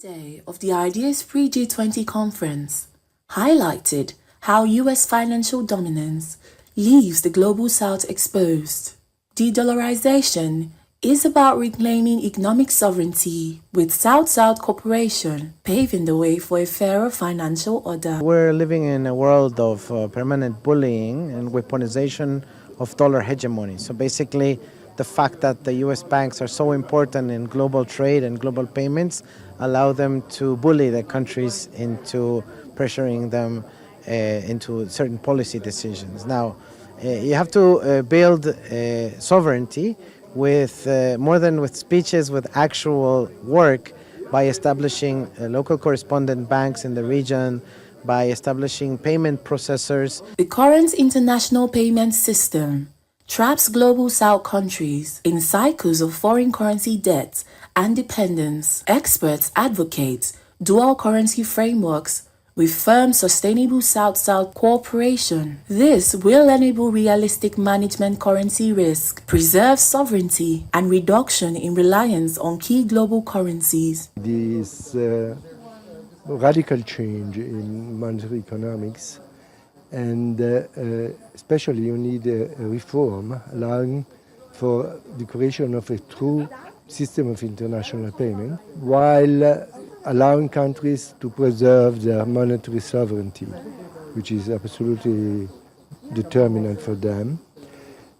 Day of the IDEAs Pre-G20 Conference highlighted how U.S. financial dominance leaves the Global South exposed. De-dollarization is about reclaiming economic sovereignty, with South-South cooperation paving the way for a fairer financial order. We're living in a world of permanent bullying and weaponization of dollar hegemony. So basically, the fact that the U.S. banks are so important in global trade and global payments allow them to bully the countries into pressuring them into certain policy decisions. Now, you have to build sovereignty with more than with speeches, with actual work, by establishing local correspondent banks in the region, by establishing payment processors. The current international payment system traps Global South countries in cycles of foreign currency debt and dependence. Experts advocate dual currency frameworks with firm sustainable South-South cooperation. This will enable realistic management currency risk, preserve sovereignty, and reduction in reliance on key global currencies. This radical change in monetary economics, and especially you need a reform allowing for the creation of a true system of international payment, while allowing countries to preserve their monetary sovereignty, which is absolutely determinant for them.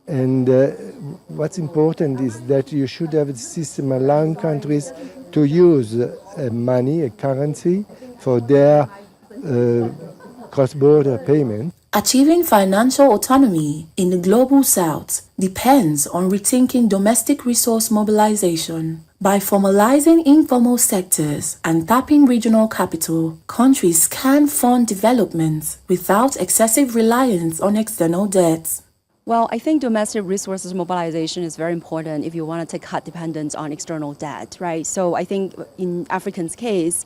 And what's important is that you should have a system allowing countries to use money, a currency, for their cross-border payment. Achieving financial autonomy in the Global South depends on rethinking domestic resource mobilization. By formalizing informal sectors and tapping regional capital, countries can fund development without excessive reliance on external debt. Well, I think domestic resources mobilization is very important if you want to cut dependence on external debt, right? So I think in Africa's case,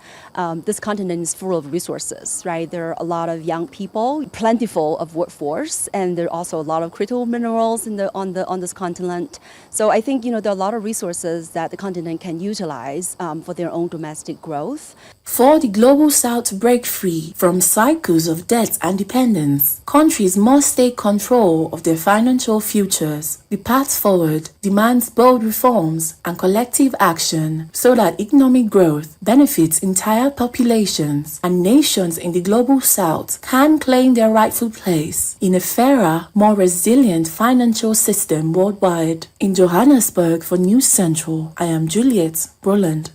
this continent is full of resources, right? There are a lot of young people, plentiful of workforce, and there are also a lot of critical minerals on this continent. So I think there are a lot of resources that the continent can utilize for their own domestic growth. For the Global South to break free from cycles of debt and dependence, countries must take control of their financial futures. The path forward demands bold reforms and collective action so that economic growth benefits entire populations and nations in the Global South can claim their rightful place in a fairer, more resilient financial system worldwide. In Johannesburg for News Central, I am Juliet Rowland.